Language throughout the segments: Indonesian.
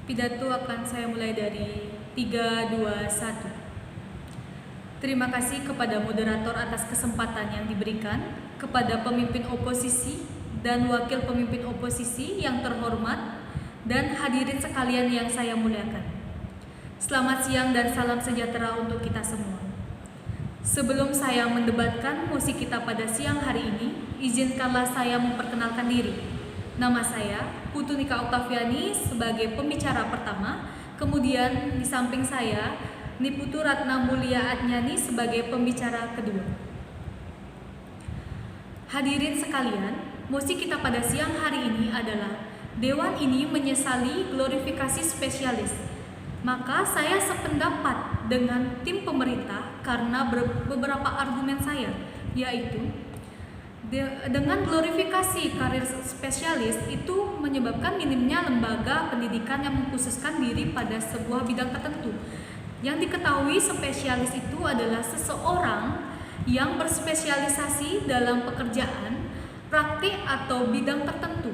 Pidato akan saya mulai dari 3, 2, 1. Terima kasih kepada moderator atas kesempatan yang diberikan, kepada pemimpin oposisi dan wakil pemimpin oposisi yang terhormat, dan hadirin sekalian yang saya muliakan. Selamat siang dan salam sejahtera untuk kita semua. Sebelum saya mendebatkan mosi kita pada siang hari ini, izinkanlah saya memperkenalkan diri. Nama saya Putu Nika Oktaviani sebagai pembicara pertama, kemudian di samping saya Niputu Ratna Mulia Adnyani sebagai pembicara kedua. Hadirin sekalian, mosi kita pada siang hari ini adalah Dewan ini menyesali glorifikasi spesialis. Maka saya sependapat dengan tim pemerintah karena beberapa argumen saya, yaitu dengan glorifikasi karir spesialis itu menyebabkan minimnya lembaga pendidikan yang mengkhususkan diri pada sebuah bidang tertentu. Yang diketahui spesialis itu adalah seseorang yang berspesialisasi dalam pekerjaan, praktik atau bidang tertentu.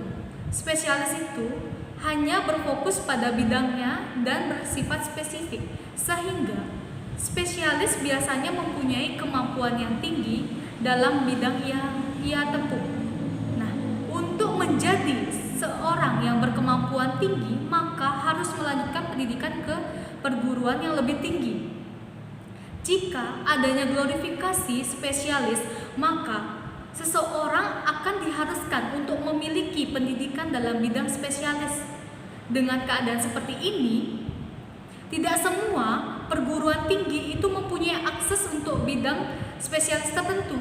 Spesialis itu hanya berfokus pada bidangnya dan bersifat spesifik, sehingga spesialis biasanya mempunyai kemampuan yang tinggi dalam bidang yang ia tempuh. Nah, untuk menjadi seorang yang berkemampuan tinggi, maka harus melanjutkan pendidikan ke perguruan yang lebih tinggi. Jika adanya glorifikasi spesialis, maka seseorang akan diharuskan untuk memiliki pendidikan dalam bidang spesialis. Dengan keadaan seperti ini, tidak semua perguruan tinggi itu mempunyai akses untuk bidang spesialis tertentu.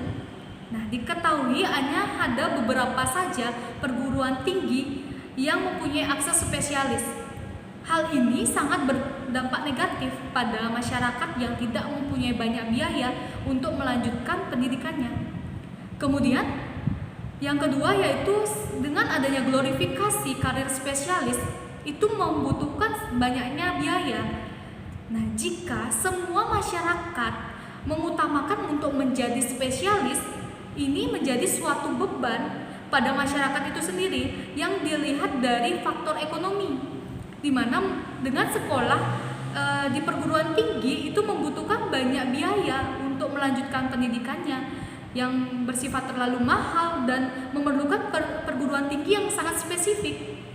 Nah, diketahui hanya ada beberapa saja perguruan tinggi yang mempunyai akses spesialis. Hal ini sangat berdampak negatif pada masyarakat yang tidak mempunyai banyak biaya untuk melanjutkan pendidikannya. Kemudian, yang kedua yaitu dengan adanya glorifikasi karir spesialis itu membutuhkan banyaknya biaya. Nah, jika semua masyarakat mengutamakan untuk menjadi spesialis, ini menjadi suatu beban pada masyarakat itu sendiri yang dilihat dari faktor ekonomi, di mana dengan sekolah di perguruan tinggi itu membutuhkan banyak biaya untuk melanjutkan pendidikannya yang bersifat terlalu mahal dan memerlukan perguruan tinggi yang sangat spesifik.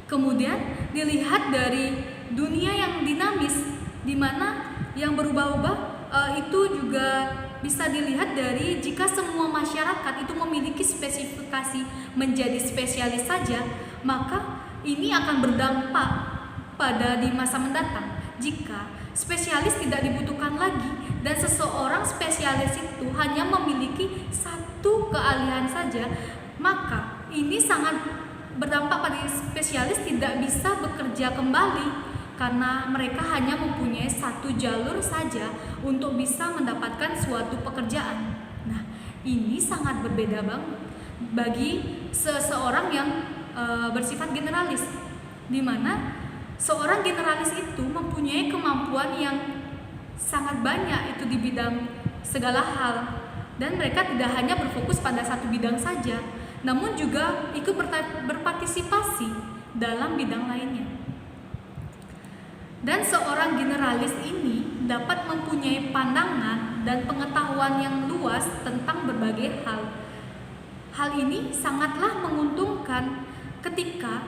Kemudian dilihat dari dunia yang dinamis, di mana yang berubah-ubah itu juga bisa dilihat dari jika semua masyarakat itu memiliki spesifikasi menjadi spesialis saja, maka ini akan berdampak pada di masa mendatang. Jika spesialis tidak dibutuhkan lagi dan seseorang spesialis itu hanya memiliki satu keahlian saja, maka ini sangat berdampak pada spesialis tidak bisa bekerja kembali karena mereka hanya mempunyai satu jalur saja untuk bisa mendapatkan suatu pekerjaan. Nah, ini sangat berbeda banget bagi seseorang yang bersifat generalis, di mana seorang generalis itu mempunyai kemampuan yang sangat banyak itu di bidang segala hal, dan mereka tidak hanya berfokus pada satu bidang saja, namun juga ikut berpartisipasi dalam bidang lainnya. Dan seorang generalis ini dapat mempunyai pandangan dan pengetahuan yang luas tentang berbagai hal. Hal ini sangatlah menguntungkan ketika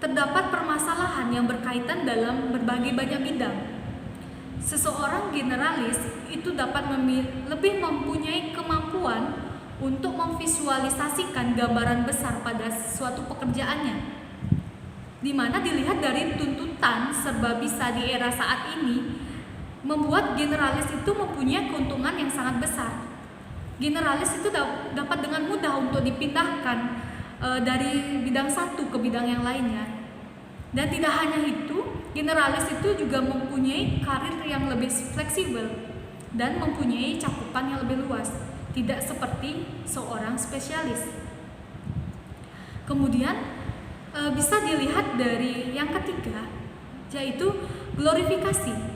terdapat permasalahan yang berkaitan dalam berbagai banyak bidang. Seseorang generalis itu dapat lebih mempunyai kemampuan untuk memvisualisasikan gambaran besar pada suatu pekerjaannya, di mana dilihat dari tuntutan serba bisa di era saat ini, membuat generalis itu mempunyai keuntungan yang sangat besar. Generalis itu dapat dengan mudah untuk dipindahkan dari bidang satu ke bidang yang lainnya. Dan tidak hanya itu, generalis itu juga mempunyai karir yang lebih fleksibel dan mempunyai cakupan yang lebih luas, tidak seperti seorang spesialis. Kemudian bisa dilihat dari yang ketiga, yaitu glorifikasi.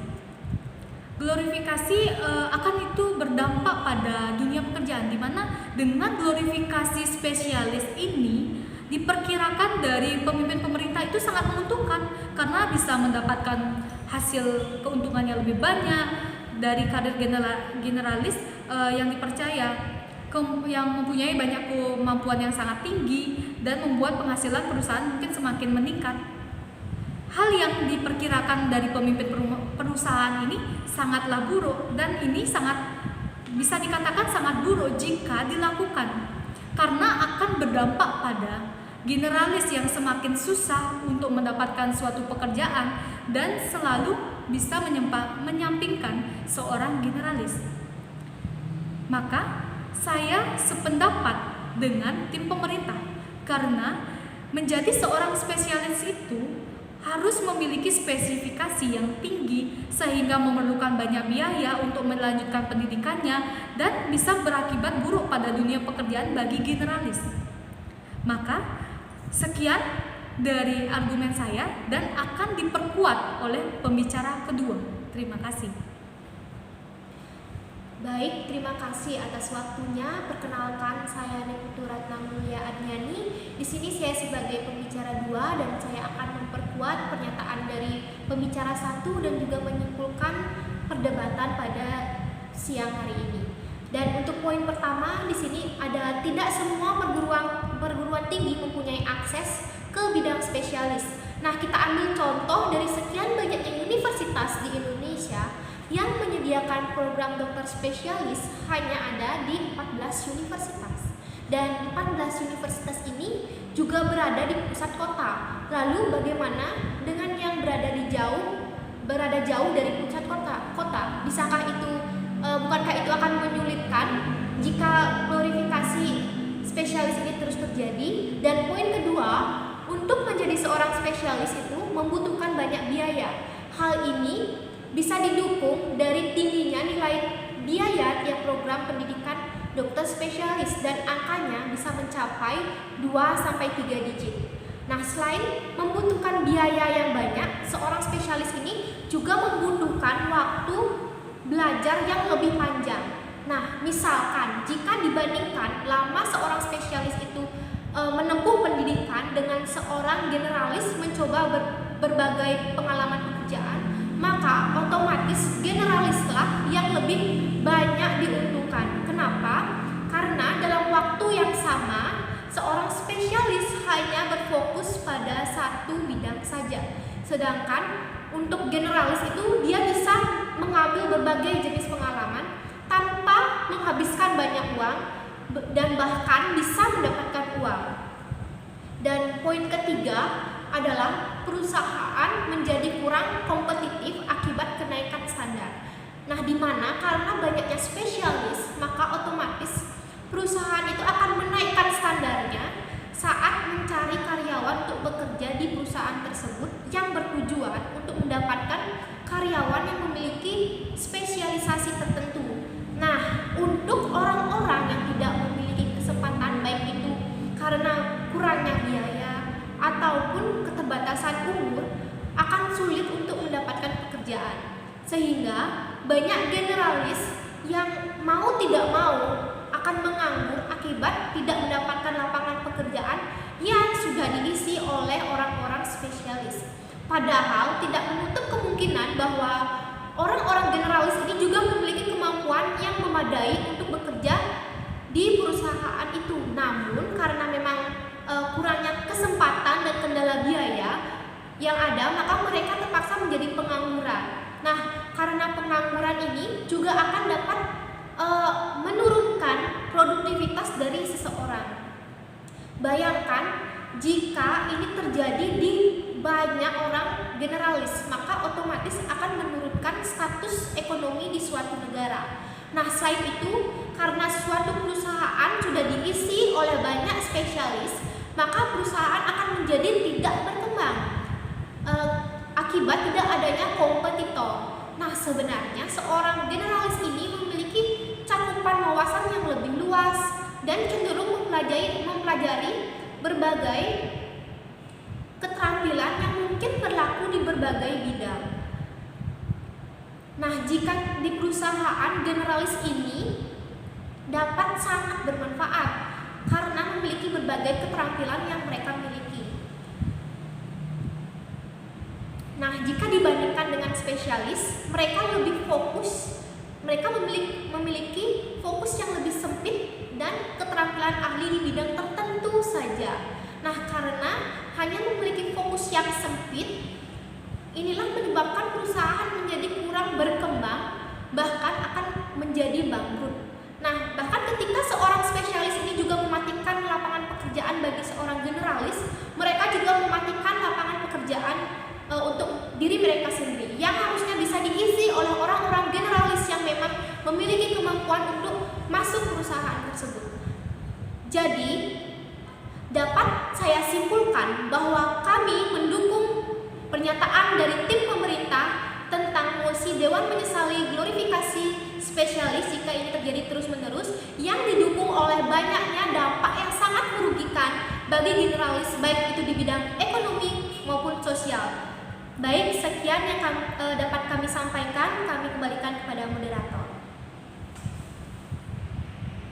Glorifikasi akan itu berdampak pada dunia pekerjaan, di mana dengan glorifikasi spesialis ini diperkirakan dari pemimpin pemerintah itu sangat menguntungkan karena bisa mendapatkan hasil keuntungannya lebih banyak dari karir generalis yang dipercaya, yang mempunyai banyak kemampuan yang sangat tinggi dan membuat penghasilan perusahaan mungkin semakin meningkat. Hal yang diperkirakan dari pemimpin perusahaan ini sangatlah buruk, dan ini bisa dikatakan sangat buruk jika dilakukan, karena akan berdampak pada generalis yang semakin susah untuk mendapatkan suatu pekerjaan dan selalu bisa menyampingkan seorang generalis. Maka saya sependapat dengan tim pemerintah, karena menjadi seorang spesialis itu harus memiliki spesifikasi yang tinggi sehingga memerlukan banyak biaya untuk melanjutkan pendidikannya dan bisa berakibat buruk pada dunia pekerjaan bagi generalis. Maka sekian dari argumen saya dan akan diperkuat oleh pembicara kedua. Terima kasih. Baik, terima kasih atas waktunya. Perkenalkan, saya Niputu Ratna Mulia Adniani. Di sini saya sebagai pembicara 2 dan saya akan memperkuat pernyataan dari pembicara 1 dan juga menyimpulkan perdebatan pada siang hari ini. Dan untuk poin pertama di sini ada tidak semua perguruan tinggi mempunyai akses ke bidang spesialis. Nah, kita ambil contoh dari sekian banyaknya universitas di Indonesia yang menyediakan program dokter spesialis hanya ada di 14 universitas. Dan 14 universitas ini juga berada di pusat kota. Lalu bagaimana dengan yang berada jauh dari pusat kota? Bisakah itu bukankah itu akan menyulitkan jika glorifikasi spesialis ini terus terjadi? Dan poin kedua, untuk menjadi seorang spesialis itu membutuhkan banyak biaya. Hal ini bisa didukung dari tingginya nilai biaya tiap program pendidikan dokter spesialis dan angkanya bisa mencapai 2-3 digit. Nah, selain membutuhkan biaya yang banyak, seorang spesialis ini juga membutuhkan waktu belajar yang lebih panjang. Nah, misalkan jika dibandingkan lama seorang spesialis itu menempuh pendidikan dengan seorang generalis mencoba berbagai pengalaman pekerjaan, maka otomatis generalislah yang lebih banyak diuntungkan. Kenapa? Karena dalam waktu yang sama, seorang spesialis hanya berfokus pada satu bidang saja. Sedangkan untuk generalis itu dia bisa mengambil berbagai jenis pengalaman tanpa menghabiskan banyak uang dan bahkan bisa mendapatkan uang. Dan poin ketiga adalah perusahaan menjadi kurang kompetitif akibat kenaikan standar. Nah, di mana karena banyaknya spesialis, maka otomatis perusahaan itu akan menaikkan standarnya saat mencari karyawan untuk bekerja di perusahaan tersebut yang bertujuan untuk mendapatkan karyawan yang memiliki spesialisasi tertentu. Nah, untuk orang-orang yang tidak memiliki kesempatan, baik itu karena kurangnya biaya ataupun keterbatasan umur, akan sulit untuk mendapatkan pekerjaan. Sehingga banyak generalis yang mau tidak mau akan menganggur akibat tidak mendapatkan lapangan pekerjaan yang sudah diisi oleh orang-orang spesialis. Padahal tidak menutup kemungkinan bahwa orang-orang generalis ini juga memiliki kemampuan yang memadai untuk bekerja di perusahaan itu. Namun karena memang kurangnya kesempatan dan kendala biaya yang ada, maka mereka terpaksa menjadi pengangguran. Nah, karena pengangguran ini juga akan dapat menurunkan produktivitas dari seseorang. Bayangkan jika ini terjadi di banyak orang generalis, maka otomatis akan menurunkan status ekonomi di suatu negara. Nah, selain itu, karena suatu perusahaan sudah diisi oleh banyak spesialis, maka perusahaan akan menjadi tidak berkembang akibat tidak adanya kompetitor. Nah, sebenarnya seorang generalis ini memiliki cakupan wawasan yang lebih luas dan cenderung mempelajari berbagai keterampilan yang mungkin berlaku di berbagai bidang. Nah, jika di perusahaan, generalis ini dapat sangat bermanfaat karena memiliki berbagai keterampilan yang mereka miliki. Nah, jika dibandingkan dengan spesialis, mereka lebih fokus, mereka memiliki fokus yang lebih sempit dan keterampilan ahli di bidang tertentu saja. Nah, karena hanya memiliki fokus yang sempit, inilah menyebabkan perusahaan menjadi kurang berkembang, bahkan akan menjadi bangkrut. Nah, bahkan ketika seorang spesialis ini juga mematikan lapangan pekerjaan bagi seorang generalis, mereka juga mematikan lapangan pekerjaan untuk diri mereka sendiri yang harusnya bisa diisi oleh orang-orang generalis yang memang memiliki kemampuan untuk masuk perusahaan tersebut. Jadi, dapat saya simpulkan bahwa kami mendukung pernyataan dari tim pemerintah tentang mosi Dewan menyesali glorifikasi spesialis jika ini terjadi terus-menerus, yang didukung oleh banyaknya dampak yang sangat merugikan bagi generalis, baik itu di bidang ekonomi maupun sosial. Baik, sekian yang dapat kami sampaikan.